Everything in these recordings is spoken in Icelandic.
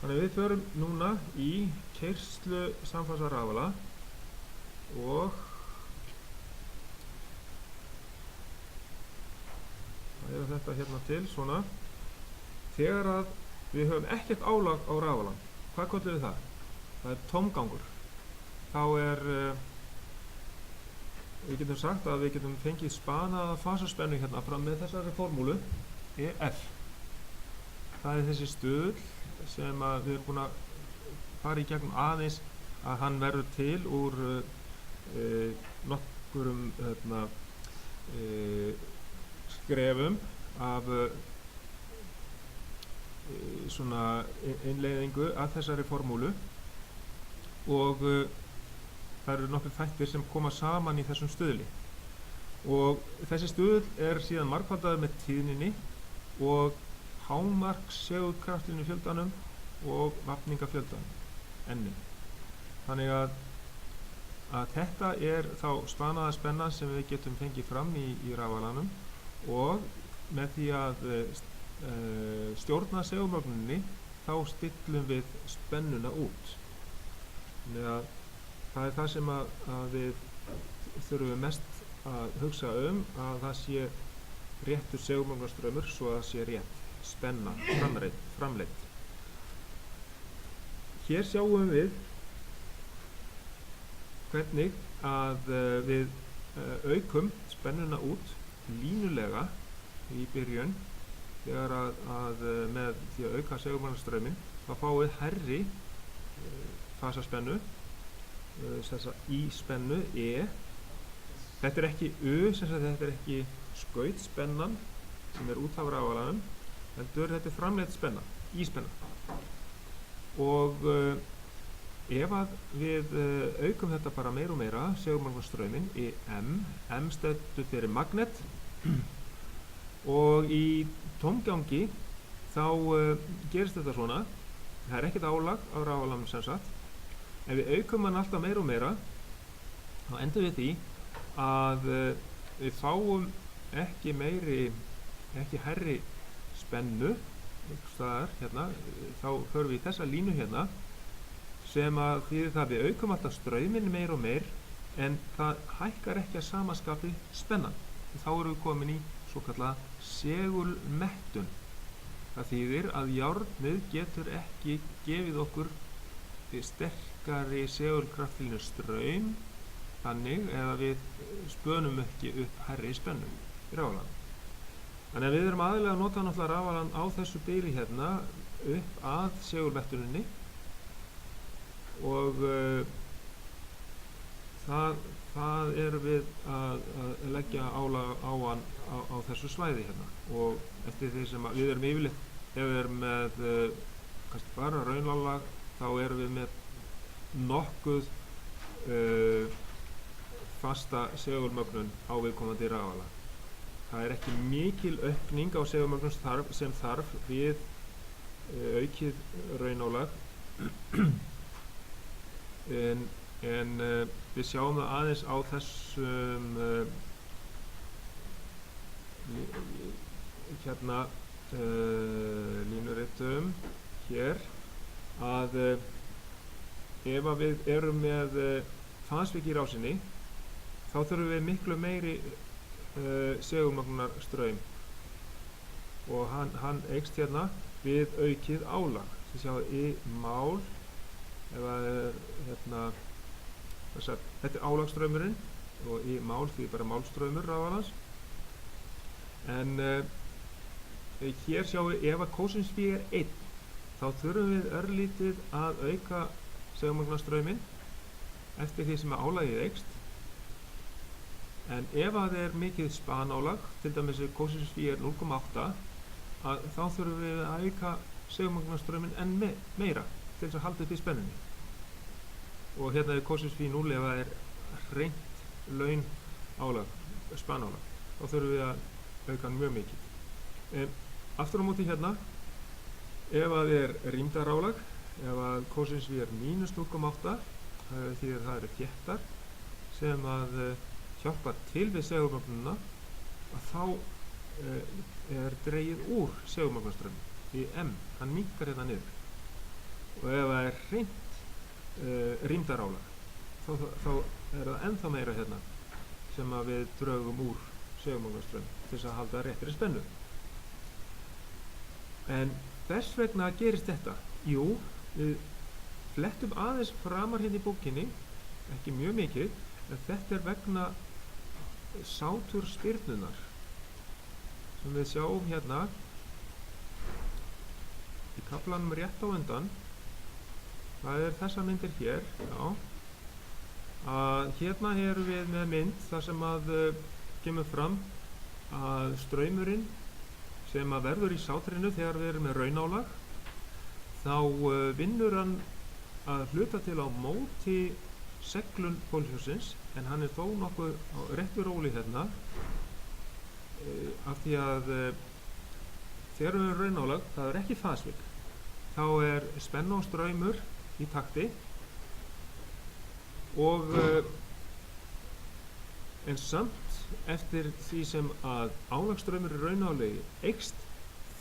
Þannig að við förum núna í keyrslu samfasa rafala og það er þetta hérna til svona. Þegar að við höfum ekkert álag á rafalan, hvað köllum við það? Það er tómgangur. Þá við getum sagt að við getum fengið spanaða fasaspennu hérna fram með þessari formúlu EF. Það er þessi stuðull sem að við erum búin að fara í gegnum aðeins að hann verður til úr nokkurum skrefum af svona innleiðingu að þessari formúlu og það eru nokkur þættir sem koma saman í þessum stuðli og þessi stuðl er síðan margfaldaður með tíðninni og hámarks segulkraftinu fjöldanum og vafningafjöldanum N-inu. Þannig að þetta er þá spanaða spenna sem við getum fengið fram í rafalanum og með því að stjórna segulmögnuninni þá stillum við spennuna út. Þannig að það er það sem að við þurfum mest að hugsa að það sé réttur segulmögnunarstraumur svo að það sé rétt spenna framleidd. Hér sjáum við hvernig að við aukum spennuna út línulega í byrjun þegar að með því að auka segulmögnunarstrauminn þá fáum við hærri fasaspennu, þessa I-spennu E. Þetta er ekki U, þetta er ekki skautspennan sem er út af rafalanum, heldur þetta er framleidd spenna, I-spenna. Og ef að við aukum þetta bara meira og meira, segulmögnunarstrauminn í M stendur fyrir magnet og í tómgangi þá gerist þetta svona, það er ekkert álag á rafalanum sem sagt. Ef við aukum hann alltaf meira og meira þá endum við því að við fáum ekki hærri spennu einhvers staðar hérna, þá förum við í þessa línu hérna sem að þýðir það að við aukum alltaf strauminn meira og meir en það hækkar ekki að sama skapi spennan. Þá erum við komin í svokallaða segulmettun. Það þýðir að járnið getur ekki gefið okkur sterkari segulkraftlínu straum þannig eða við spönum ekki upp hærri spennu í rafalanum. Þannig að við erum aðeinslega að nota náttúrulega rafalan á þessu bili hérna upp að segulmettuninni og það erum við að leggja álag á hann á þessu svæði hérna og eftir því sem við erum yfirleitt ef við erum með kannski bara raunálag þá erum við með nokkuð fasta segulmögnun á viðkomandi rafala. Það er ekki mikil aukning á segulmögnun sem þarf við aukið raunálag en við sjáum það aðeins á þessum hérna línuritum hér að ef að við erum með fasvik í rásinni þá þurfum við miklu meiri segulmögnunarstraum og hann eykst hérna við aukið álag. Þið sjáum í mál ef að hérna þetta er álagsstraumurinn og í mál því bara málstraumur rafalans en hér sjáum við ef að kósinusví er 1 þá þurfum við örlítið að auka segulmögnunarstrauminn eftir því sem að álagið eykst en ef að það er mikið spanálag til dæmis kósinusví er 0,8 þá þurfum við að auka segulmögnunarstrauminn enn meira til þess að halda upp í spennunni og hérna er kósinusví 0 ef það er hreint laun álag, spanálag þá þurfum við að auka hann mjög mikið. Aftur á móti hérna ef að er rýmdarálag ef að kósinusví er mínus 0,8 því að það eru þéttar sem að hjálpa til við segulmögnunina að þá er dregið úr segulmögnunarstrauminn í M, hann minnkar hérna niður og ef það er hreint rýmdarálag þá er það ennþá meira hérna sem að við drögum úr segulmagnastraum til þess að halda réttri spennu. En hvers vegna gerist þetta? Jú, við flettum aðeins framar hérna í bókinni, ekki mjög mikið, en þetta er vegna sáturspyrnunar sem við sjáum hérna í kaflanum rétt á undan. Það er þessar myndir hér, já. Að hérna erum við með mynd þar sem að kemur fram að straumurinn sem að verður í sátrinu þegar við erum með raunálag, þá vinnur hann að hluta til á móti seglun pólhjólsins, en hann er þó nokkuð á réttu róli hérna af því að þegar við erum raunálag, það er ekki fasvik, þá er spenna og straumur í takti og en samt eftir því sem að álagsstraumur í raunálagi eykst,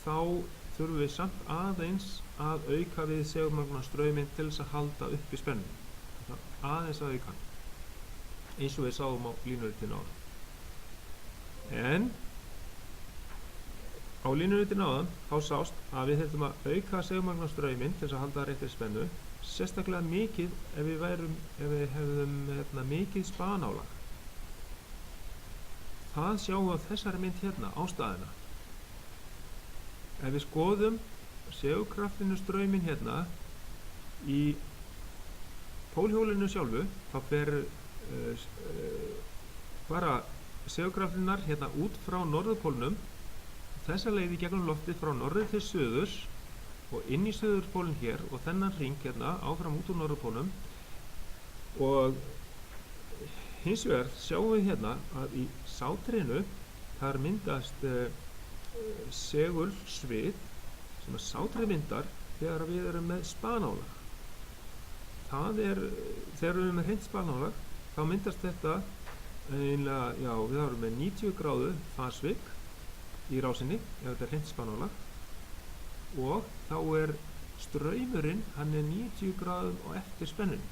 þá þurfum við samt aðeins að auka við segulmagnastrauminn til þess að halda upp í spennu, aðeins að auka hann, eins og við sáum á línuritinu áðan. En á línuritinu áðan þá sást að við þurfum að auka segulmagnastrauminn til þess að halda réttri spennu, sérstaklega mikið ef við hefðum mikið spanálag. Það sjáum við á þessari mynd hérna, ástæðuna. Ef við skoðum segulkraftinu strauminn hérna í pólhjólinu sjálfu, þá fer bara segulkraftinnar hérna út frá norðurpólnum, þessa leið í gegnum loftið frá norður til suðurs og inn í suðurpólinn hér og þennan hring hérna áfram út úr norðurpólnum. Og hins vegar sjáum við hérna að í sátrinu þar myndast segulsvið sem að sátrið myndar þegar við erum með spanálag. Það er, þegar við erum með hreint spanálag, þá myndast þetta einlega, já, við erum með 90 gráðu fasvik í rásinni ef þetta er hreint spanálag, og þá er straumurinn, hann er 90 gráðum og eftir spennunni,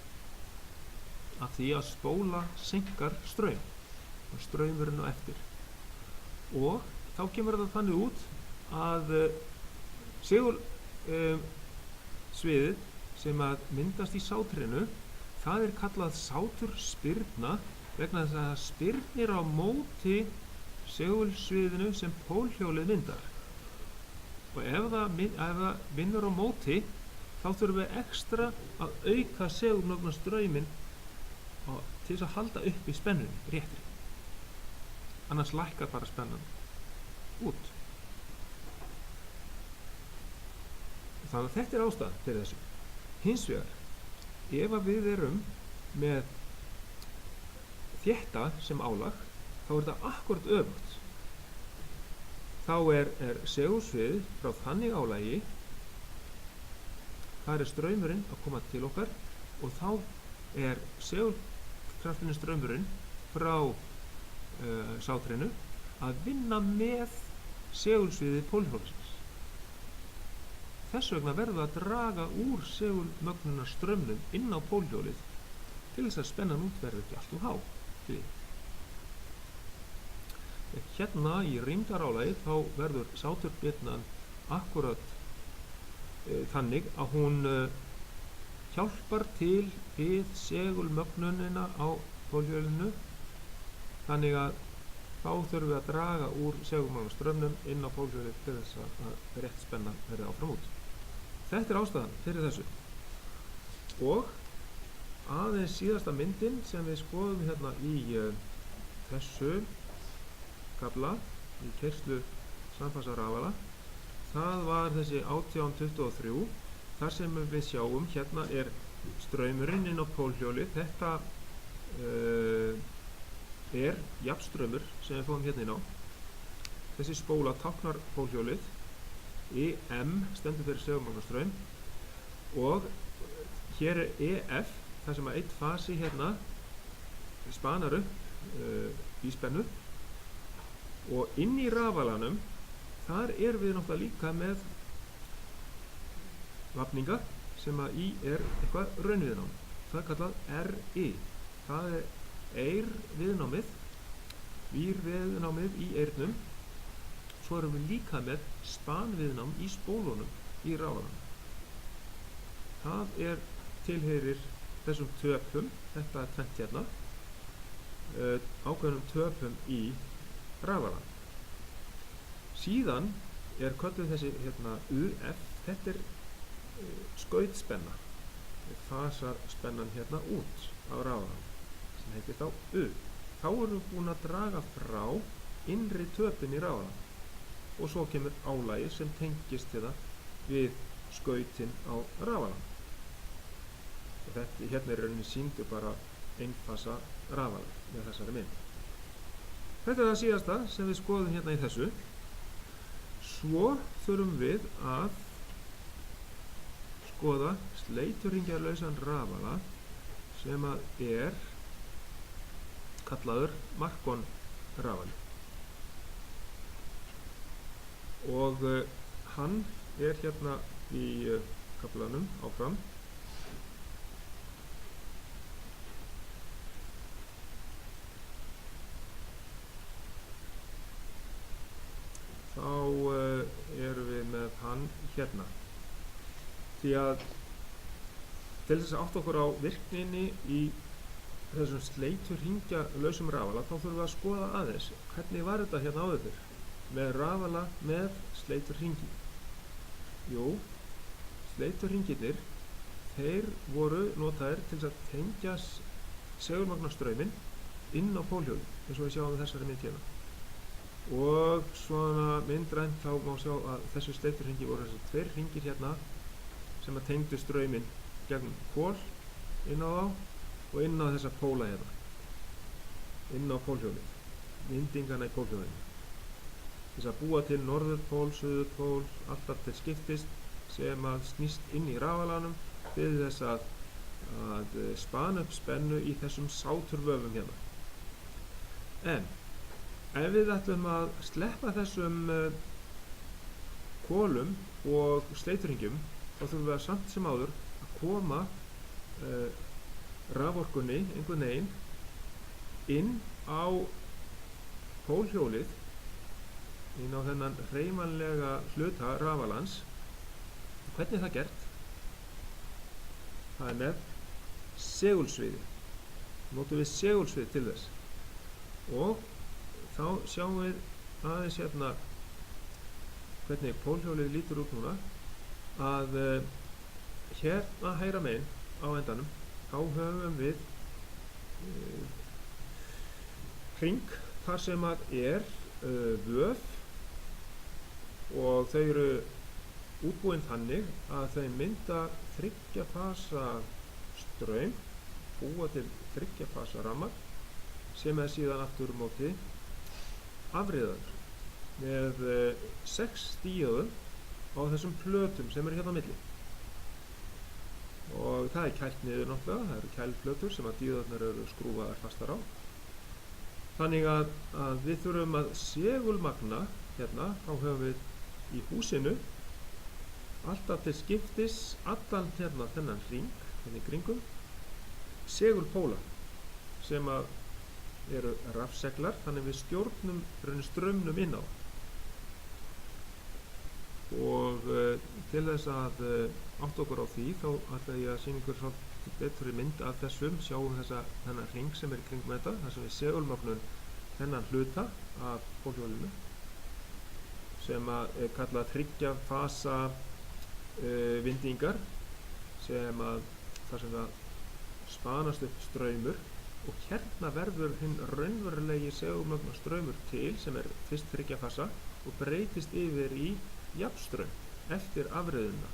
af því að spóla seinkar straum og straumurinn á eftir. Og þá kemur þetta þannig út að segulsviðið sem að myndast í sátrinu, það er kallað sáturspyrna vegna þess að það spyrnir á móti segulsviðinu sem pólhjólið myndar. Og ef það vinnur á móti, þá þurfum við ekstra að auka segulmagnastrauminn til þess að halda upp í spennunni réttri. Annars lækkar bara spennan út. Þannig að þetta er ástæðan fyrir þessu. Hins vegar, ef að við erum með þétta sem álag, þá er þetta akkúrat öfugt. Þá er segulsvið frá þannig álagi, þar er straumurinn að koma til okkar og þá er segulkraftinu straumurinn frá sátrinu að vinna með segulsviði pólhjólsins. Þess vegna verður við að draga úr segulmögnunarstraumnum inn á pólhjólið til þess að spennan út verður ekki allt of há. Hérna í rýmdarálagi þá verður sáturbyrnan akkurat þannig að hún hjálpar til við segulmögnunina á pólhjólinu, þannig að þá þurfum við að draga úr segulmagnastraumnum inn á pólhjólið til þess að rétt spenna verði áfram út. Þetta er ástæðan fyrir þessu. Og aðeins síðasta myndin sem við skoðum hérna í þessu kafla í keyrslu samfangsarafala, það var þessi 1823, þar sem við sjáum hérna er straumurinn inn á pólhjólið. Þetta er jafnstraumur sem við fáum hérna inn á. Þessi spóla táknar pólhjólið, EM stendur fyrir segulmagnastraum, og hér er EF, þar sem að einn fasi hérna spanar upp í spennu, og inn í rafalanum þar erum við náttúrulega líka með vafninga sem að í er eitthvað raunviðnám. Það er kallað RI. Það er eirviðnámið, vírviðnámið í eyrnum. Svo erum við líka með spanviðnám í spólunum í rafalanum. Það tilheyrir þessum töpum, þetta er tvennt hérna, ákveðnum töpum í rafalan. Síðan kölluð þessi hérna UF, þetta skautspenna, fasar spennan hérna út á rafalan, sem heitir þá U. Þá erum við búin að draga frá innri töpin í rafalan og svo kemur álagið sem tengist við skautin á rafalan. Og þetta hérna rauninni sýndu bara einfasa rafalan með þessari mynd. Þetta það síðasta sem við skoðum hérna í þessu. Svo þurfum við að skoða sleiturhringjalausan rafala sem að kallaður Marcon rafali. Og hann hérna í kaflanum áfram. Þá erum við með hann hérna. Því að til þess að átta okkur á virkninni í þessum sleiturhringjalausum rafala, þá þurfum við að skoða aðeins hvernig var þetta hérna áður fyrr með rafala með sleiturhringi. Jú, sleiturhringirnir, þeir voru notaðir til þess að tengja segulmagnastrauminn inn á pólhjólið, eins og við sjáum þessari mynd hérna. Og svona myndrænt þá má sjá að þessu sleiturhringi voru þessi tveir hringir hérna sem að tengdu strauminn gegn pól inn á þá og inn á þessa póla hérna, inn á pólhjólið, myndingana í pólhjólinu. Þess að búa til norðurpól, suðurpól, alltaf til skiptist sem að snýst inn í rafalanum til þess að spana upp spennu í þessum sáturvöfum hérna. En ef við ætlum að sleppa þessum kolum og sleiturhringjum, þá þurfum við að samt sem áður að koma raforkunni einhvern veginn inn á pólhjólið, inn á þennan hreyfanlega hluta rafalans. Hvernig er það gert? Það með segulsviði. Notum við segulsvið til þess. Og þá sjáum við aðeins hérna hvernig pólhjólið lítur út núna, að hérna hægra megin á endanum þá höfum við hring þar sem að vöf og þau eru útbúin þannig að þau mynda 3 fasa straum, búa til 3 fasa rafmagn sem síðan aftur móti afriðaður með 6 díóðum á þessum plötum sem eru hérna á milli. Og það kælt niður náttúrulega, það eru kælplötur sem að díóðarnar eru skrúfaðar fastar á. Þannig að við þurfum að segulmagna hérna, þá höfum við í húsinu alltaf til skiptis allan hérna þennan hring, hérna í kringum, segulpóla sem að eru rafseglar, þannig við stjórnum strömmnum inn á. Og til þess að átta okkur á því, þá ætla ég að sýna ykkur svolítið betri mynd af þessum, sjáum þennan hring sem í kringum þetta, þar sem við segulmögnum þennan hluta af pólhjólinu sem að kallað 3 fasa vindingar sem að þar sem það spanast upp straumur og hérna verður hinn raunverulegi segulmögna straumur til sem fyrst 3 fasa og breytist yfir í jafnstraum eftir afriðuna.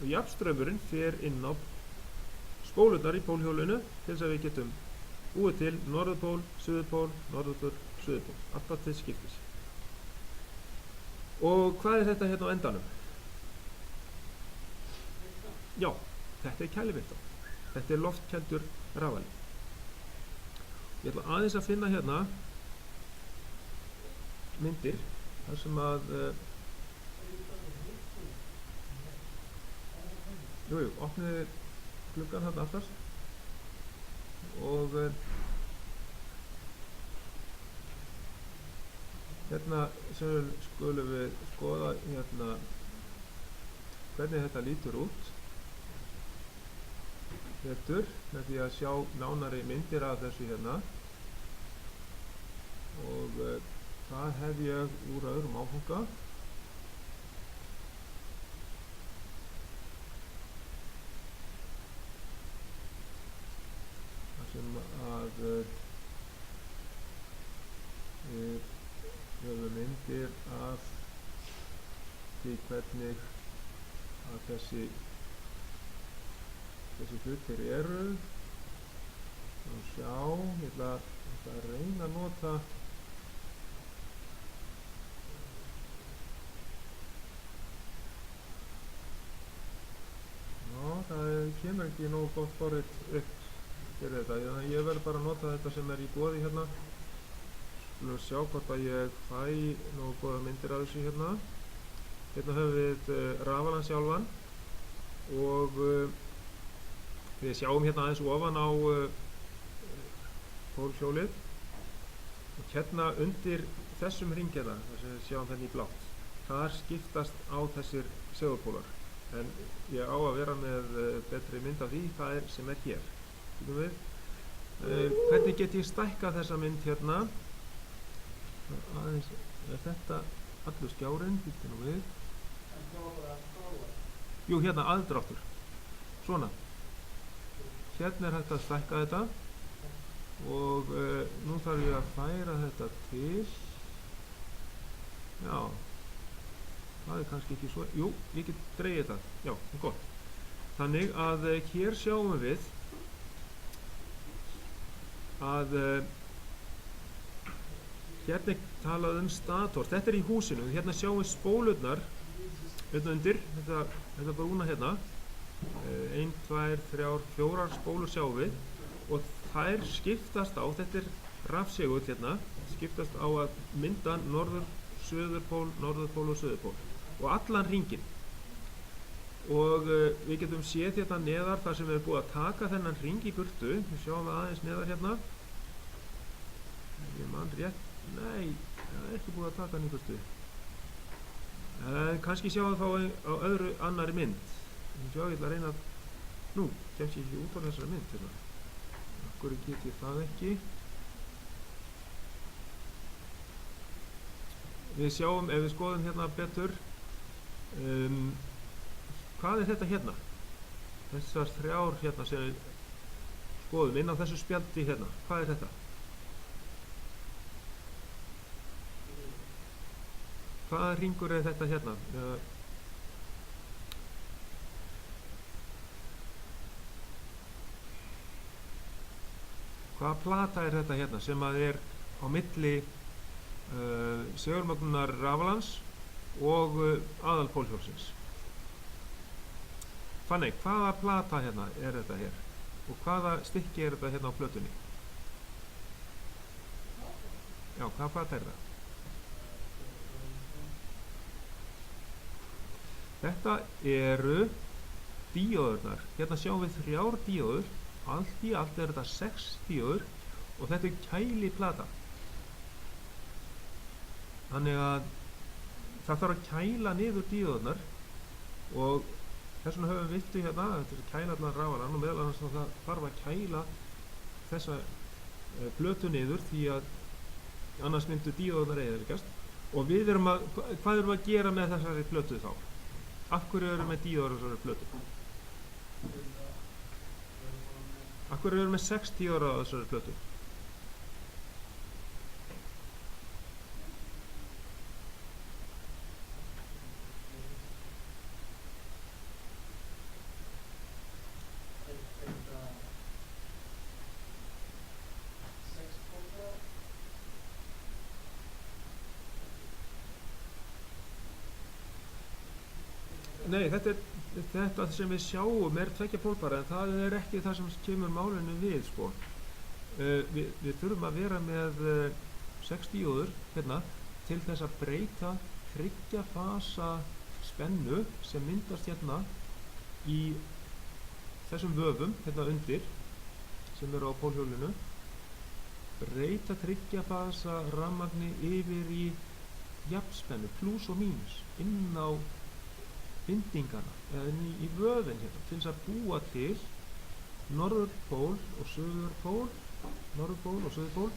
Og jafnstraumurinn fer inn á spólurnar í pólhjólinu til þess að við getum búið til norðurpól, suðurpól, norðurpól, suðurpól, alltaf til skiptis. Og hvað er þetta hérna á endanum? Já, þetta er kælivirkjá. Þetta er loftkældur rafali. Ég ætla aðeins að finna hérna myndir þar sem að Jú, opniði gluggan þarna aftast og hérna skulum við skoða hérna hvernig þetta lítur út betur með því að sjá nánari myndir af þessu hérna og það hef ég úr öðrum áfanga. Það sem að við höfum myndir af því hvernig að þessi hlutir eru og sjá, ég ætla að reyna að nota það kemur ekki nógu gott forrit upp fyrir þetta, ég verð bara að nota þetta sem í boði hérna. Skulum sjá hvort að ég fæ nógu góða myndir af þessu hérna. Hérna höfum við rafalan sjálfan og við sjáum hérna aðeins ofan á pólhjólið og hérna undir þessum hring hérna, þar sem við sjáum hérna í blátt, þar skiptast á þessir segulpólar. En ég á að vera með betri mynd af því, það sem hér. Hvernig get ég stækkað þessa mynd hérna? Aðeins, þetta allur skjárinn, býttu nú við. Jú, hérna aðdráttur. Svona. Hérna hægt að stækka þetta og nú þarf ég að færa þetta til. Já. Það kannski ekki svo. Jú, ég get dreigið þetta. Já, gott. Þannig að hér sjáum við að hérna talað stator. Þetta í húsinu. Hérna sjáum við spólurnar hérna undir. Þetta brúna hérna. 1, 2, 3, 4 spólur sjáum við og þær skiptast á, þetta rafsegull hérna, skiptast á að mynda norður, suðurpól, norðurpól og suðurpól og allan hringinn. Og við getum séð hérna neðar þar sem við erum búið að taka þennan hring í burtu. Við sjáum við aðeins neðar hérna. Ég man rétt. Nei, það ekki búið að taka hann í burtu. Kannski sjáum við þá á öðru annari mynd. Ég ætla að reyna að... Nú, kemst ég ekki út á þessari mynd hérna. Akkur get ég það ekki. Við sjáum, ef við skoðum hérna betur, hvað þetta hérna? Þessar 3 hérna sem við skoðum inn á þessu spjaldi hérna. Hvað þetta? Hvaða hringur þetta hérna? Hvaða plata þetta hérna sem að á milli segulmögnunar rafalans og aðalpólhjólsins? Þannig, hvaða plata hérna þetta hér? Og hvaða stykki þetta hérna á plötunni? Já, hvaða plata það? Þetta eru díóðurnar. Hérna sjáum við 3 díóður. Allt í allt þetta 6 díóður og þetta kæliplata. Þannig að það þarf að kæla niður díóðurnar og þess vegna höfum við hérna, þetta kæla allan rafalann og meðal annars það þarf að kæla þessa plötu niður því að annars myndu díóðurnar eyðileggjast og hvað erum við að gera með þessari plötu þá? Af hverju erum við með díóður á þessari plötu? Af hverju erum við með 6 díóður á þessari plötu? Nei, þetta sem við sjáum 2 pólpara en það ekki það sem kemur málinu við sko. Við þurfum að vera með 6 díóður hérna til þess að breyta 3 fasa spennu sem myndast hérna í þessum vöfum hérna undir sem eru á pólhjólinu, breyta þriggja-fasa rafmagni yfir í jafnspennu, plús og mínus, inn á bindingana eða inn í vöfin hérna, til þess að búa til norðurpól og suðurpól, norðurpól og suðurpól.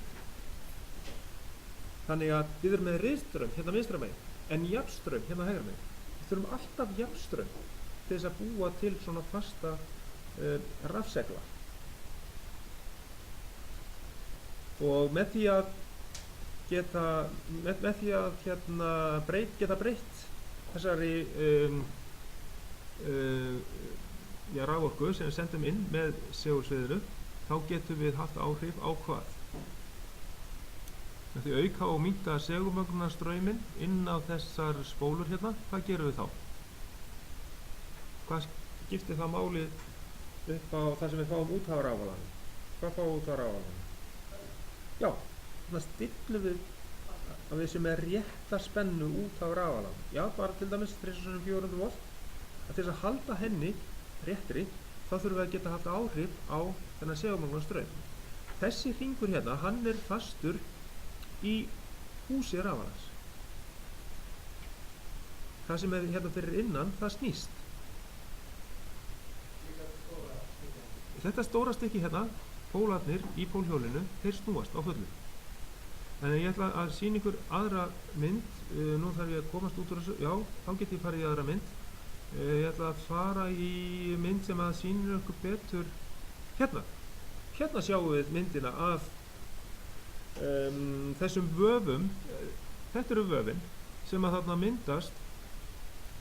Þannig að við erum með riðstraum hérna vinstra megin, en jafnstraum hérna hægra megin. Við þurfum alltaf jafnstraum til þess að búa til svona fasta rafsegla. Og með því að geta breytt þessari raforku sem við sendum inn með segulsviðinu, þá getum við haft áhrif á hvað? Með því auka og minnka segulmögnunarstrauminn inn á þessar spólur hérna, hvað gerum við þá? Hvað skiptir það máli upp á það sem við fáum út af rafalanum? Hvað fáum við út af rafalanum? Já, þannig stillum við að við sem er rétta spennu út af rafalanum. Já, bara til dæmis 3400 volt. Að til þess að halda henni réttri, þá þurfum við að geta haft áhrif á þennan segulmögnunarstraum. Þessi hringur hérna, hann er fastur í húsi rafalans. Það sem er hérna fyrir innan, það snýst. Þetta stóra stykki hérna, pólarnir í pólhjólinu, þeir snúast á fullu. Þannig ég ætla að sýna ykkur aðra mynd. Nú þarf ég að komast út úr þessu. Já, þá get ég farið í aðra mynd. Ég ætla að fara í mynd sem að sýnir ykkur betur hérna. Hérna sjáum við myndina af þessum vöfum. Þetta eru vöfin sem að þarna myndast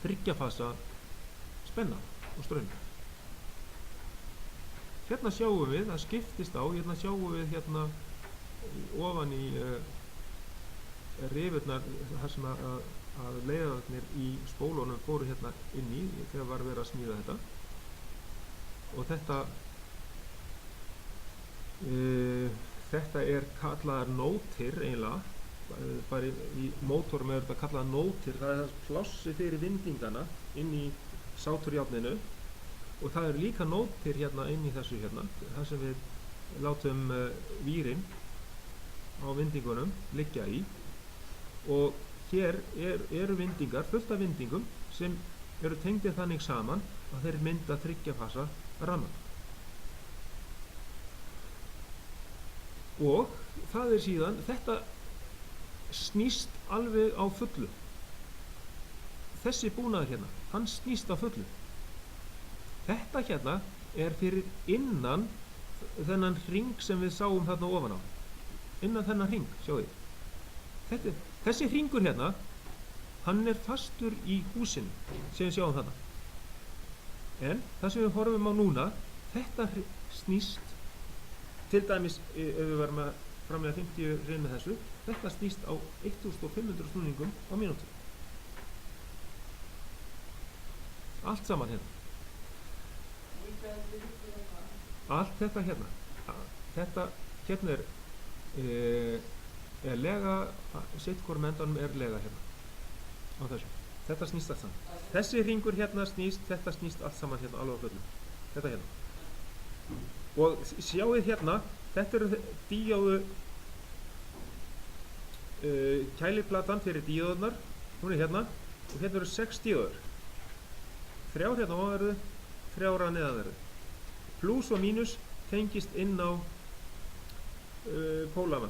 þriggja-fasa spenna og straum. Hérna sjáum við, það skiptist á, hérna sjáum við hérna ofan í rifurnar þar sem að leiðararnir í spólunum fóru hérna inn í þegar var verið að smíða þetta. Og þetta er kallaðar nótir eiginlega, bara í mótorum er þetta kallaðar nótir, það er það plássi fyrir vindingana inn í sáturjárninu. Og það eru líka nótir hérna inn í þessu hérna, þar sem við látum vírinn á vindingunum liggja í. Og hér eru vindingar, fullt af vindingum sem eru tengdir þannig saman að þeir mynda þriggja-fasa rafmagn. Og það er síðan, þetta snýst alveg á fullu. Þessi búnaður hérna, hann snýst á fullu. Þetta hérna er fyrir innan þennan hring sem við sáum þarna ofan á. Innan þennan hring, sjáu þið. Þessi hringur hérna, hann er fastur í húsinu sem við sjáum þarna. En það sem við horfum á núna, þetta snýst, til dæmis ef við varum að framleiða 50 hrein með þessu, þetta snýst á 1500 snúningum á mínútu. Allt saman hérna. Allt þetta hérna. Þetta hérna er lega, sitt hvorum endanum er lega hérna á þessu. Þetta snýst allt saman. Þessi hringur hérna snýst, þetta snýst allt saman hérna alveg á fullu. Þetta hérna. Og sjáið hérna, þetta eru díóðu kæliplatan fyrir díóðunar. Hún er hérna og hérna eru 6 díóður. 3 hérna ofanverðu, 3 neðanverðu. Plús og mínus tengist inn á pólana,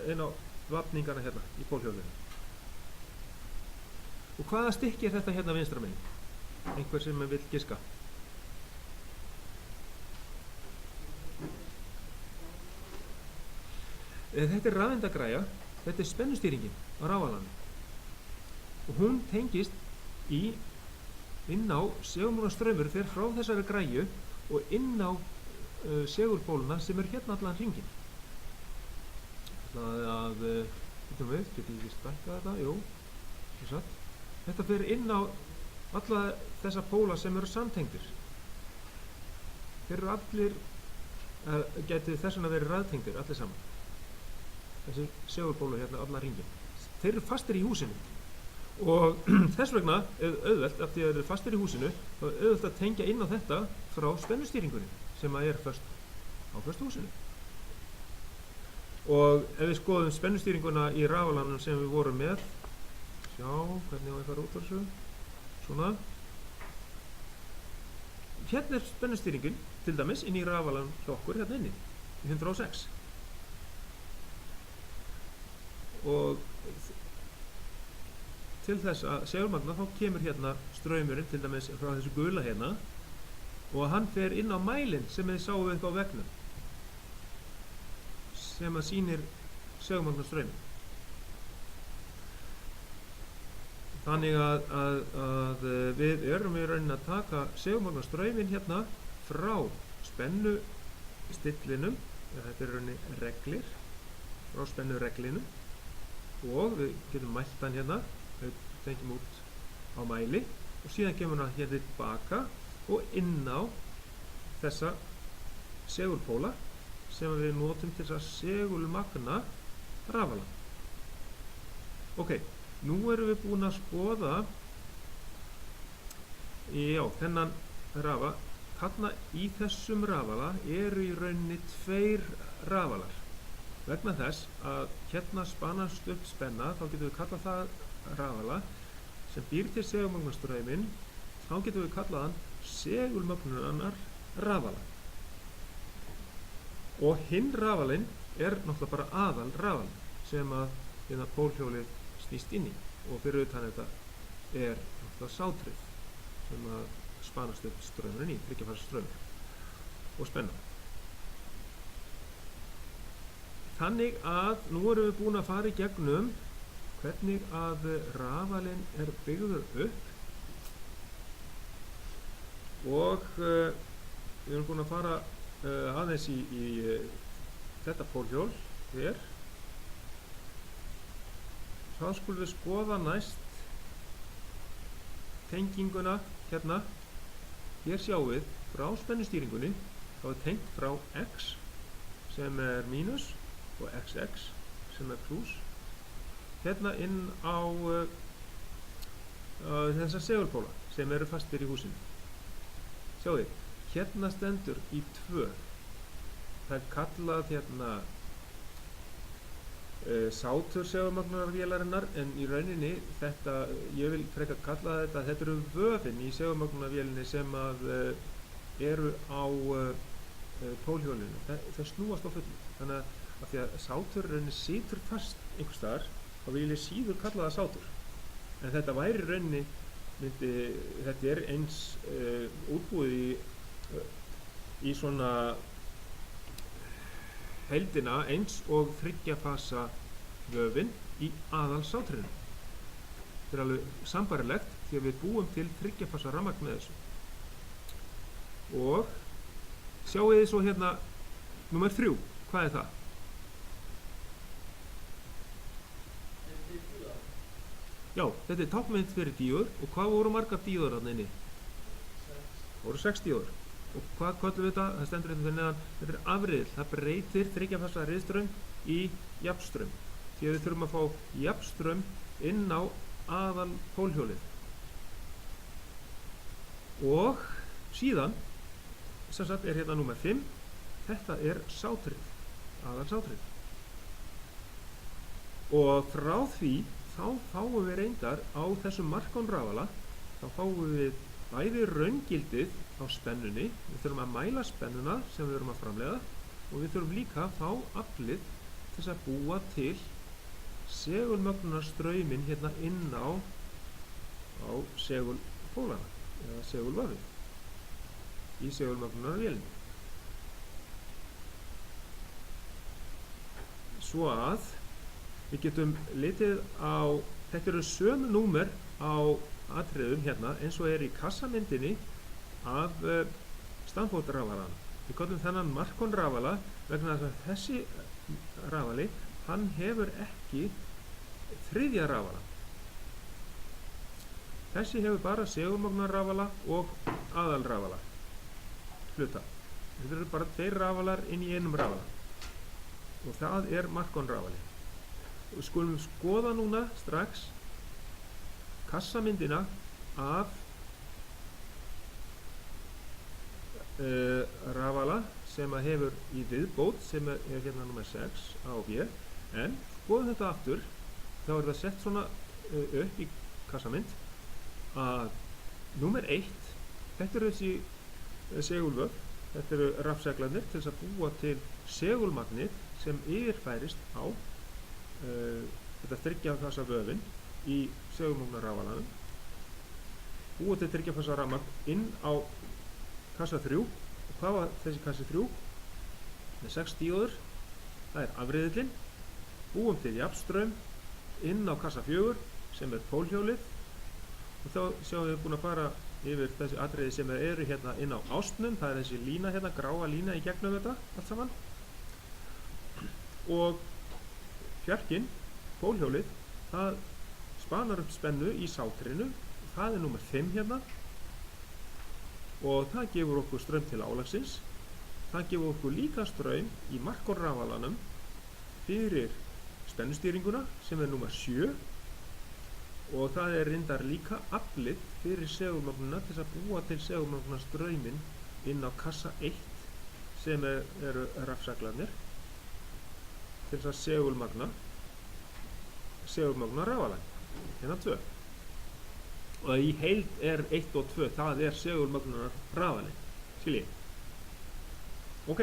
inn á vafningana hérna í pólhjólinu. Og hvaða stykki er þetta hérna vinstra megin? Einhver sem vill giska? Þetta er rafeindagræja, þetta er spennustýringin á rafalanum. Og hún tengist inn á segulmögnunarstraumur fer frá þessari græju og inn á segulpóluna sem eru hérna allan hringinn. Getum við, getum við stækkað þetta? Jú, satt. Þetta fer inn á alla þessa póla sem eru samtengdir. Þeir eru allir, gætu þess vegna verið raðtengdir, allir saman. Þessi segulpólu hérna allan hringinn. Þeir eru fastir í húsinu. Og þess vegna er auðvelt, af því að þeir eru fastir í húsinu, þá er auðvelt að tengja inn á þetta frá spennustýringunni sem að er föst á föstu húsinu. Og ef við skoðum spennustýringuna í rafalanum sem við vorum með, sjá hvernig á ég fara út úr þessu, svona. Hérna er spennustýringin, til dæmis, inn í rafalan hjá okkur hérna inni, í 106. Og til þess að segulmagna þá kemur hérna straumurinn, til dæmis frá þessu gula hérna, og hann fer inn á mælinn sem þið sáum upp á veggnum, sem að sýnir segulmagnastraumin. Þannig að við erum í rauninni að taka segulmagnastraumin hérna frá spennustillinum, þetta er í rauninni reglir, frá spennureglinum, og við getum mælt hann hérna, við tengjum út á mæli og síðan kemur hann hérna tilbaka og inn á þessa segulpóla sem við notum til að segulmagna rafalan. Ok, nú erum við búin að skoða þennan rafa. Þarna í þessum rafala eru í rauninni 2 rafalar. Vegna þess að hérna spanast upp spenna, þá getum við kallað það rafala sem býr til segulmagnastrauminn, þá getum við kallað hann segulmagnunar rafala. Og hinn rafalinn er náttúrulega bara aðal rafalinn sem að hérna pólhjólið snýst inn í, og fyrir utan þetta er náttúrulega sátrið sem að spanast upp straumurinn í, þriggja-fasa straumur og spenna. Þannig að nú erum við búin að fara í gegnum hvernig að rafalinn er byggður upp, og við erum búin að fara aðeins í þetta pólhjól hér. Þá skulum við skoða næst tenginguna hérna. Hér sjáum við frá spennustýringunni, þá er tengt frá X sem er mínus og XX sem er plus, hérna inn á þessar segulpóla sem eru fastir í húsinu. Sjáu þið, hérna stendur í 2. Það er kallað hérna sátur segulmagnunarvélarinnar, en í rauninni þetta, ég vil frekar kalla þetta eru vöfin í segulmagnunarvélinni sem að eru á pólhjólinu. Það snúast á fullu, þannig að því að sáturinn situr fast einhvers staðar, þá vil ég síður kalla það sátur. En þetta væri í rauninni, þetta er eins útbúið í svona heildina eins og 3-fasa vöfin í aðalsáturinn. Þetta er alveg sambarilegt því að við búum til 3-fasa rafmagn með þessu. Og sjáu þið svo hérna númer 3, hvað er það? Já, þetta er táknmynd fyrir díóður, og hvað voru margar díóður þarna inni? 6. Það voru 6 díóður. Og hvað köllum við þetta? Það stendur hérna fyrir neðan, þetta er afriðl. Það breytir 3-fasa riðstraum í jafnstraum. Því að við þurfum að fá jafnstraum inn á aðal pólhjólið. Og síðan, sem sagt, er hérna númer 5, þetta er sátrið, aðal sátrið. Og frá því þá fáum við reyndar á þessum markónrafala, þá fáum við bæði raungildið á spennunni, við þurfum að mæla spennuna sem við erum að framleiða, og við þurfum líka að fá aflið til að búa til segulmögnunarstrauminn hérna inn á segulpólana eða segulvöfin í segulmögnunarvélinni. Svo að við getum litið á, þetta eru sömu númer á atriðum hérna eins og er í kassamyndinni af standfótrafalanum. Við kallum þennan markónrafala vegna þess að þessi rafali, hann hefur ekki 3. rafala. Þessi hefur bara segulmagnunarrafala og aðalrafala hluta. Þetta eru bara 2 rafalar inn í einum rafala og það er markónrafali. Við skulum skoða núna strax kassamyndina af rafala sem að hefur í viðbót sem er hérna númer 6 A og B, en skoðum þetta aftur, þá er það sett svona upp í kassamynd að númer 1, þetta eru þessi segulvöf, þetta eru rafseglarnir til þess að búa til segulmagnið sem yfirfærist á þetta þryggjafasa vöfin í segulmagna rafalanum, búa til þryggjafasa rafmagn inn á kassa 3. Og hvað var þessi kassi 3? Með 6 díóður, það er afriðillinn, búum til jafnstraum inn á kassa 4 sem er pólhjólið, og þá sjáum við búin að fara yfir þessi atriði sem eru hérna inn á ásnum, það er þessi lína hérna, gráa lína í gegnum þetta allt saman, og fjarkinn, pólhjólið, það spanar upp spennu í sátrinu, það er númer 5 hérna, og það gefur okkur straum til álagsins, það gefur okkur líka straum í markorrafalanum fyrir spennustýringuna sem er númer 7, og það er reyndar líka aflið fyrir segulmagnuna til að búa til segulmagna straumin inn á kassa 1 sem eru rafseglarnir til þess að segulmagna rafalan, hérna 2. Og í heild er 1 og 2, það er segulmagnar rafalinn, skiljið. Ok,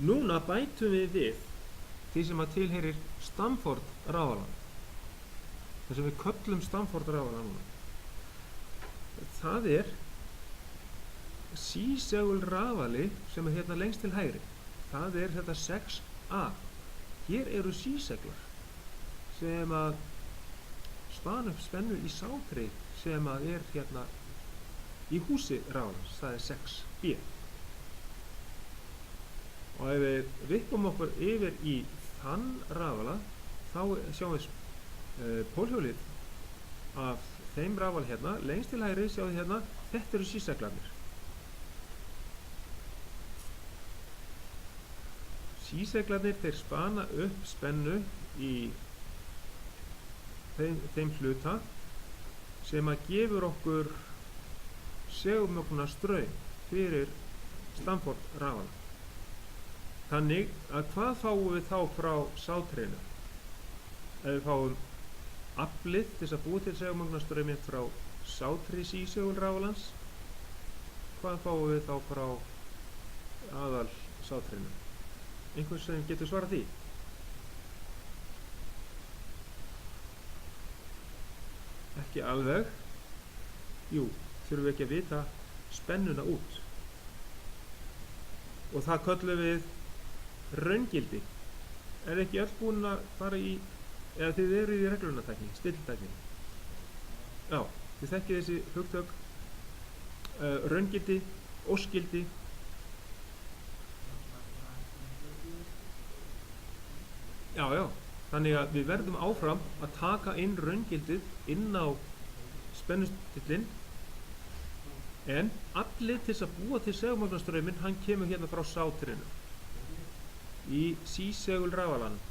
núna bætum við því sem að tilheyrir Stamford rafalan, það sem við köllum Stamford rafalan núna. Það er sísegul rafali sem er hérna lengst til hægri, það er þetta 6A. Hér eru síseglar sem að spana upp spennu í sátri sem að er hérna í húsi rafalans, það er 6B. Og ef við vippum okkur yfir í þann rafala, þá sjáum við pólhjólið af þeim rafal hérna, lengst til hægri sjáum við hérna, þetta eru síseglarnir. Síseglarnir, þeir spana upp spennu í þeim hluta sem að gefur okkur segulmagna straum fyrir Stamford rafalan. Þannig að hvað fáum við þá frá sátrinu? Ef við fáum aflið til að búa til segulmagna straumin frá sátri sísegul rafalans, hvað fáum við þá frá aðal sátrinu? Einhvers sem getur svarað því? Ekki alveg. Jú, þurfum við ekki að vita spennuna út. Og það köllum við raungildi. Er ekki öll búin að fara í, eða þið eru í reglunartækni, stilltækni? Já, þið þekkið þessi hugtök, raungildi, óskildi. Já, þannig að við verðum áfram að taka inn raungildið inn á spennustillinn, en aflið til að búa til segulmagnastraumin, hann kemur hérna frá sátrinu í sísegul rafalanum.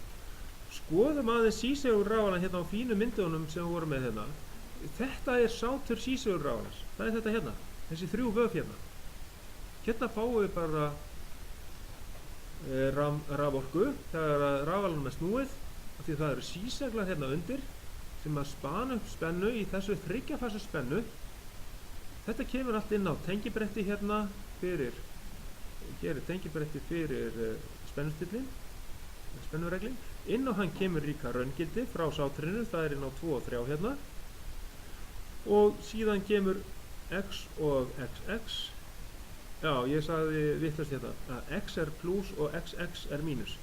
Skoðum aðeins sísegul rafalan hérna á fínu myndunum sem við vorum með hérna. Þetta er sátur sísegul rafalans, það er þetta hérna, þessi 3 vöf hérna. Hérna fáum við bara raforku þegar rafalanum er snúið, af því það eru síseglar hérna undir sem að spana upp spennu í þessu þryggjafasa spennu. Þetta kemur allt inn á tengibretti hérna fyrir, hér er tengibretti fyrir spennustillin, spennureglin. Inn á hann kemur líka raungildi frá sátrinu, það er inn á 2 og 3 hérna. Og síðan kemur x og xx. Já, ég sagði vitlaust hérna að x er plus og xx er mínus.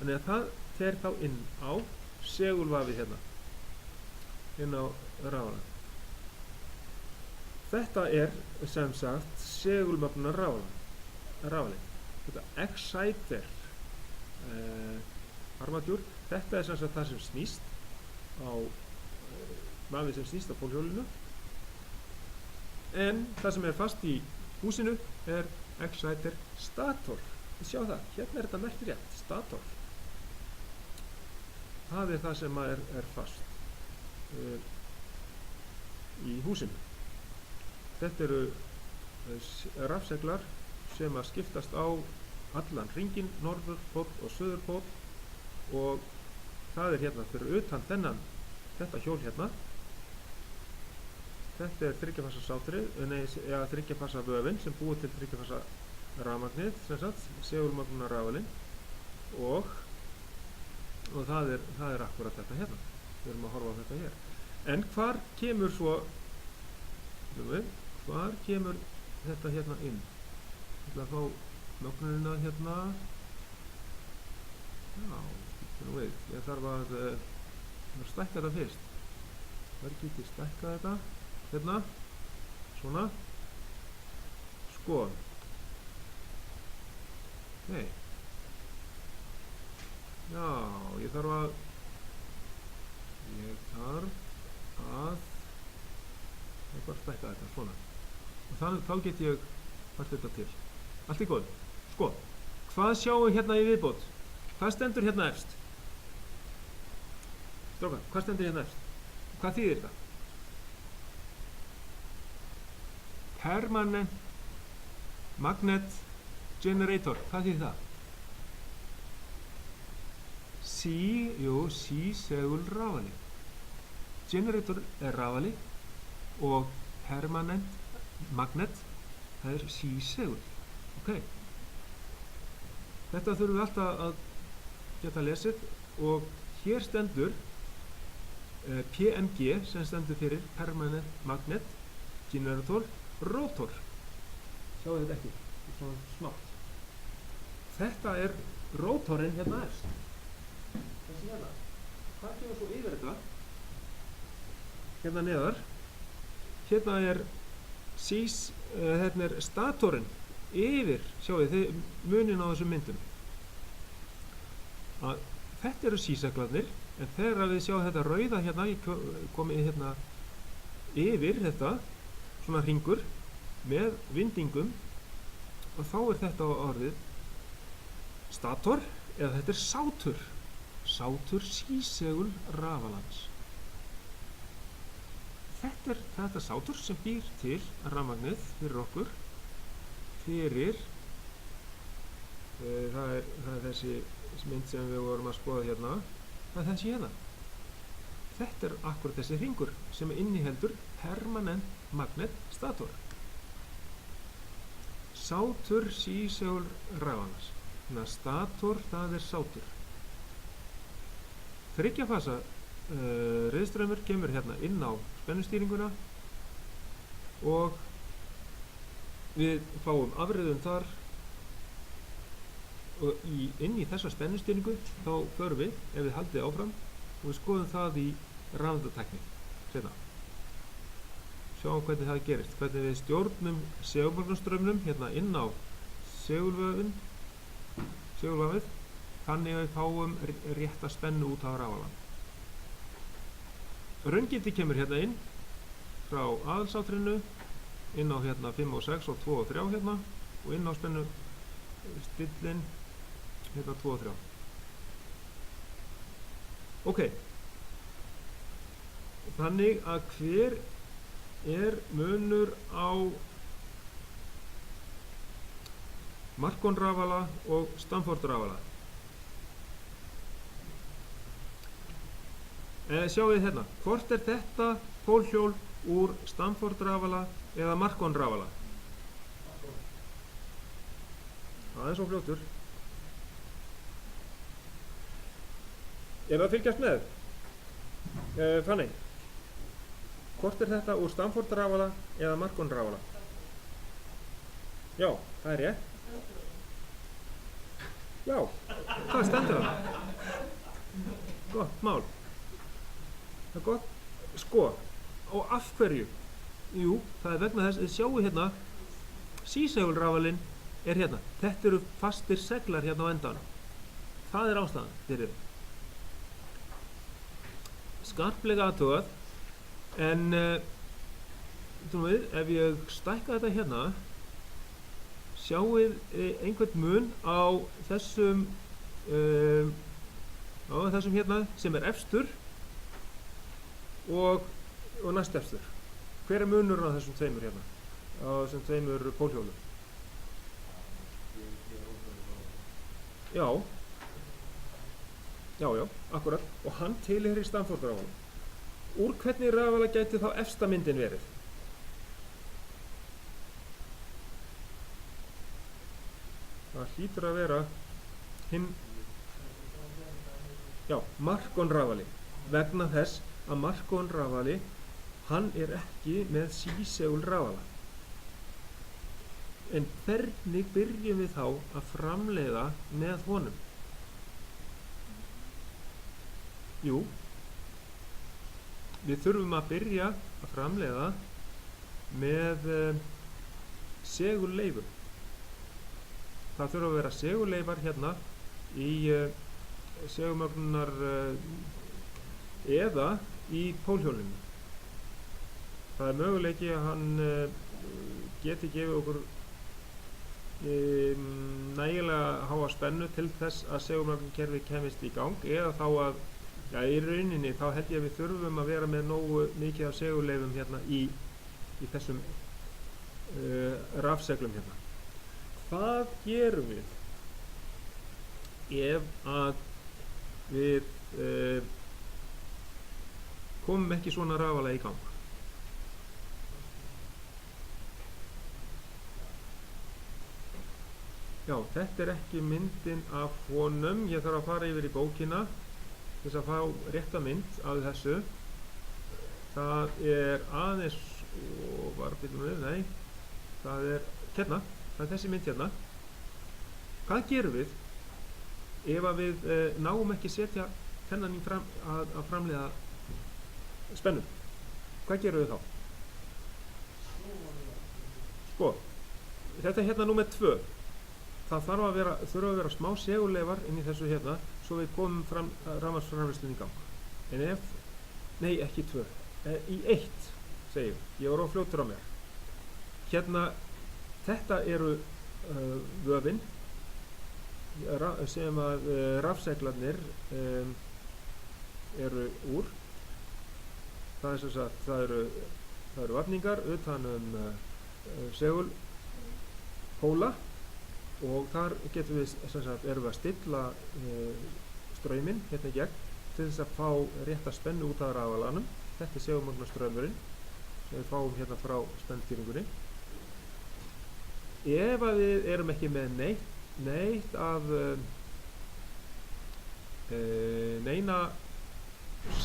Þannig að það fer þá inn á segulvafið hérna, inn á rafalan. Þetta er sem sagt segulmagna rafalinn. Þetta exciter armatúr, þetta er sem sagt það sem snýst á vafið sem snýst á pólhjólinu, en það sem er fast í húsinu er exciter stator. Þið sjá það, hérna er þetta merkt rétt, stator. Það er það sem er fast. í húsinu. Þetta eru rafseglar sem að skiptast á allan hringinn, norðurpóll og suðurpóll, og það er hérna fyrir utan þetta hjól hérna. Þetta er 3-fasa sátrið, eða 3-fasa vöfin sem búið til 3-fasa rafmagnið, sem sagt, segulmögnunar rafalinn, og það er akkurat þetta hérna. Við erum að horfa á þetta hér. En hvar kemur svo, hvar kemur þetta hérna inn? Ég ætla að fá mögnunina hérna. Já, ég þarf að stækka þetta fyrst. Hvar get ég stækka þetta? Hérna, svona. Sko. Nei. Já, ég þarf að bara stækka þetta, svona. Og þá get ég fært þetta til. Allt í góð. Sko, hvað sjáum við hérna í viðbót? Hvað stendur hérna efst? Strákar, hvað stendur hérna efst? Hvað þýðir þetta? Permanent Magnet Generator. Hvað þýðir það? Sí-segul rafali. Generator er rafali og permanent magnet, það er sí-segul. Ok. Þetta þurfum við alltaf að geta lesið, og hér stendur PMG, sem stendur fyrir Permanent Magnet Generator Rotor. Sjáu þetta ekki, þetta er svona smátt. Þetta er rotorinn hérna efst. Þessi hérna. Hvað kemur svo yfir þetta? Hérna neðar. Hérna er statorinn yfir, sjáu þið munin á þessum myndum. Þetta eru síseglarnir, en þegar við sjáum þetta rauða hérna, komið hérna yfir þetta, svona hringur með vindingum, og þá er þetta orðið stator, eða þetta er sátur. Sátur sísegul rafalans. Þetta er þetta sátur sem býr til rafmagnið fyrir okkur, fyrir það er þessi mynd sem við vorum að skoða hérna, það er þessi hérna. Þetta er akkurat þessi hringur sem inniheldur permanent magnet stator. Sátur sísegul rafalans. Þannig að stator, það er sátur. 3-fasa riðstraumur kemur hérna inn á spennustýringuna, og við fáum afriðun þar, og inn í þessa spennustýringu þá förum við, ef við haldið áfram, og við skoðum það í rafeindatækni seinna. Sjáum hvernig það gerist, hvernig við stjórnum segulmögnunarstraumnum hérna inn á segulvöfið, þannig að við fáum rétta spennu út á rafalann. Raungildi kemur hérna inn frá aðalsátrinu, inn á hérna 5 og 6 og 2 og 3 hérna, og inn á spennu stillin hérna 2 og 3. Ok. Þannig að hver er munur á Marcon rafala og Stanford rafala? Sjáu þið hérna, hvort er þetta pólhjól úr Stanford rafala eða Marcon rafala? Það er svo fljótur. Ef að fylgjast með, Fanny, hvort er þetta úr Stanford rafala eða Marcon rafala? Já, það er rétt. Já, það stendur það. Gott mál. Það er gott. Sko, og af hverju? Jú, það er vegna þess að þið sjáu hérna, sísegulrafalinn er hérna. Þetta eru fastir seglar hérna á endanum. Það er ástæðan fyrir. Skarplega athugað, en ef ég stækka þetta hérna, sjáuð einhvern mun á þessum hérna sem er efstur og næst efstur. hver er munurinn á þessum tveimur hérna? Á þessum tveimur pólhjólum? Já, já, akkurat. Og hann tilheyrir Stanford-rafalum. Úr hvernig rafala gæti þá efsta myndin verið? Það hlýtur að vera hinn, já, Marcon-rafali. Vegna þess að Marcon-rafali, hann er ekki með sísegulrafala. En hvernig byrjum við þá að framleiða með honum? Jú, við þurfum að byrja að framleiða með segulleifum. Það þurfa að vera segulleifar hérna í segulmögnunar eða í pólhjólinu. Það er möguleiki að hann geti gefið okkur nægilega háa spennu til þess að segulmögnunkerfið kemist í gang, eða þá að, já, í rauninni þá held ég að við þurfum að vera með nógu mikið af segulleifum hérna í þessum rafseglum hérna. Hvað gerum við ef að við komum ekki svona rafalega í gang? Já, þetta er ekki myndin af honum. Ég þarf að fara yfir í bókina til þess að fá rétta mynd af þessu. Það er aðeins, og var byrjum við, nei, það er hérna, það er þessi mynd hérna. Hvað gerum við ef að við náum ekki setja þennan í að framleiða spennu? Hvað gerum við þá? Sko, þetta er hérna númer 2. Það þurfa að vera smá segulleifar inn í þessu hérna, svo við komum rafmagnsframleiðslunni í gang. En ef, nei, ekki 2, í 1, segjum, ég var of fljótur á mér. Hérna, þetta eru vöfin sem að rafseglarnir eru úr. Það er sem sagt, það eru vafningar utan segulpóla. Og þar getum við, sem sagt, erum við að stilla strauminn hérna í gegn til þess að fá rétta spennu út af rafalanum. Þetta er segulmögnunarstraumurinn sem við fáum hérna frá spennustýringunni. Ef að við erum ekki með neitt af neina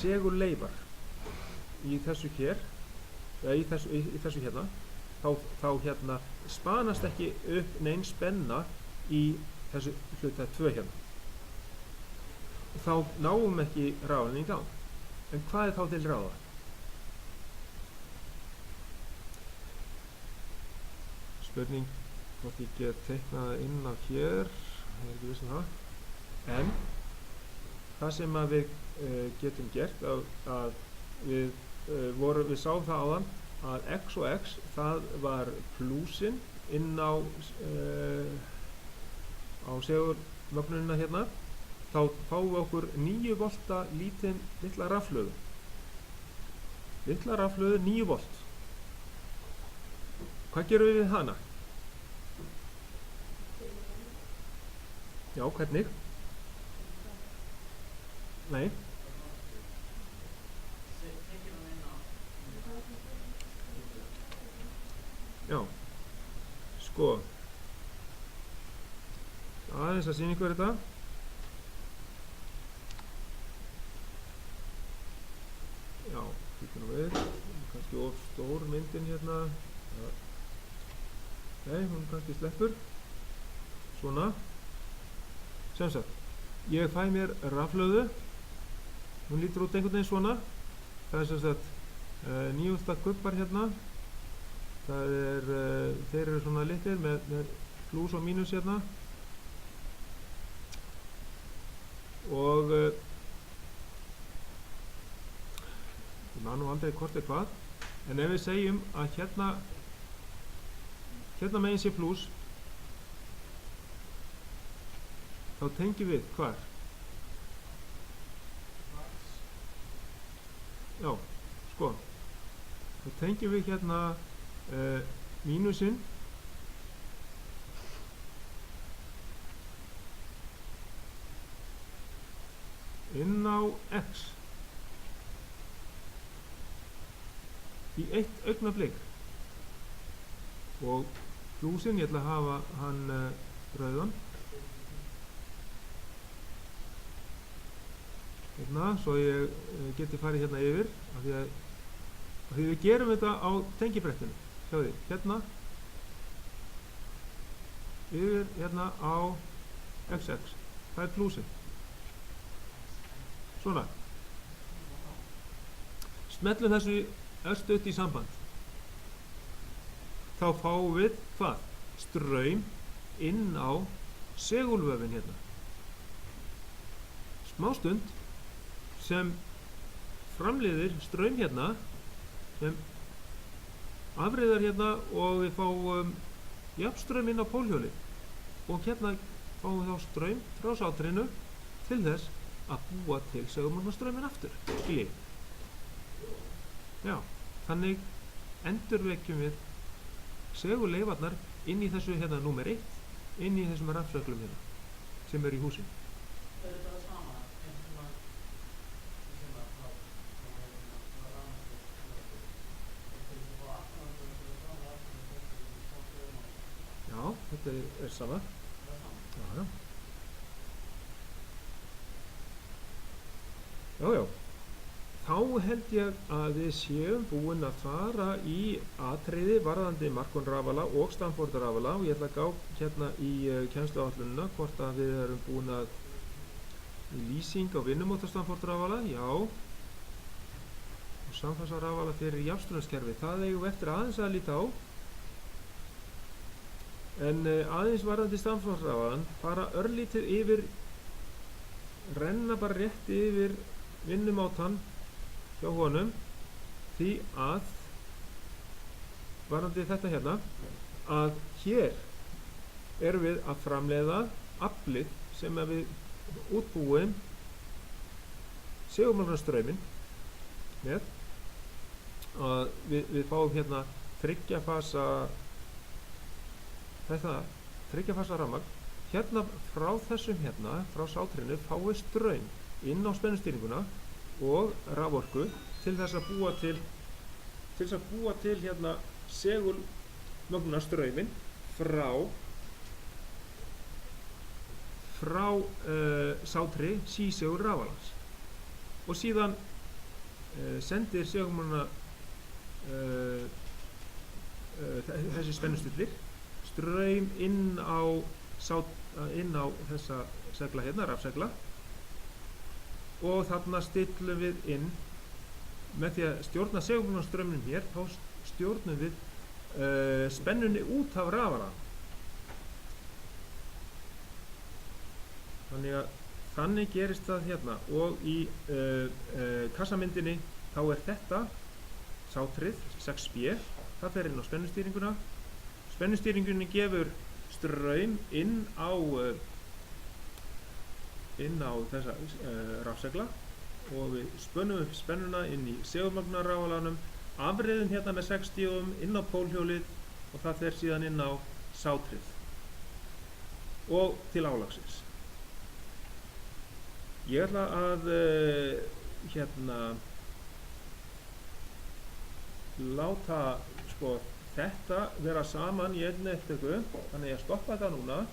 segulleifar í þessu hér, eða í þessu hérna, þá hérna spanast ekki upp nein spenna í þessu hluta 2 hérna. Þá náum ekki rafalinn í gang. En hvað er þá til ráða? Spurning hvort ég get teiknað það inn á hér, ég er ekki viss um það. En það sem að við getum gert, að við sáum það áðan, að x og x, það var plúsin inn á segulmögnunina hérna. Þá fáum við okkur 9 volta litla rafhlöðu. Litla rafhlöðu 9 volt. Hvað gerum við hana? Já, hvernig? Nei. Já, sko, aðeins að sýna ykkur þetta. Já, kíkjum nú við, kannski of stór myndin hérna. Ja. Nei, hún kannski sleppur. Svona. Sem sagt, ég fæ mér rafhlöðu. Hún lítur út einhvern veginn svona. Það er sem sagt 9 volta kubbar hérna. Það þeir eru svona litlir með plús og mínus hérna. Og ég man nú aldrei hvort er hvað. En ef við segjum að hérna megin sé plús, þá tengjum við hvar? Já, sko. þá tengjum við hérna mínusinn inn á x í eitt augnablik og plúsinn, ég ætla að hafa hann rauðan hérna, svo ég geti farið hérna yfir af því við gerum þetta á tengibrettinu, sjáðu, hérna yfir hérna á xx, það plúsinn, svona smellum þessu örstutt í samband, þá fáum við hvað? Straum inn á segulvöðvinn hérna, smástund sem framleiðir straum hérna sem afreiðar hérna og við fáum jafnstraum inn á pólhjólið og hérna fáum við þá straum frá sátrinu til þess að búa til segulmagnastrauminn aftur, skiljið. Já, þannig endurvekjum við segulleifarnar inn í þessu hérna númer 1, inn í þessum rafsöglum hérna sem eru í húsi. Já, þetta er sama. Já. Já. Þá held ég að við séum búin að fara í atriði varðandi Marcon rafala og Stanford rafala og ég ætla að gá hérna í kennsluáætlunina hvort að við erum búin að lýsing á vinnumóta Stanford rafala, já, og samfæsa rafala fyrir jafnströmskerfi, það eigum við eftir aðeins að líta á, en aðeins varðandi Stanford rafalan fara örlítið yfir, renna bara rétt yfir vinnumátan hjá honum, því að varðandi þetta hérna, að hér erum við að framleiða aflið sem við útbúum segulmagnastrauminn með að við fáum hérna þriggja fasa rafmagn hérna frá þessum hérna, frá sátrinu fáum við straum inn á spennustýringuna og raforku til þess að búa til hérna segulmagnastrauminn frá sátri sísegur rafalans og síðan sendir segulmagna þessi spennustillir straum inn á þessa segla hérna, rafsegla, og þarna stillum við inn með því að stjórna segulmagnastraumnum hér, þá stjórnum við spennunni út af rafalanum. Þannig gerist það hérna og í kassamyndinni þá er þetta sátrið 6B, það fer inn á spennustýringuna. Spennustýringunni gefur straum inn á þessa rafsegla og við spönnum upp spennuna inn í segulmagnarafalanum, afreiðum hérna með 6 stigum inn á pólhjólið og það fer síðan inn á sátrið og til álagsins. Ég ætla að láta þetta vera saman í einni upptöku, þannig að ég stoppa þetta núna.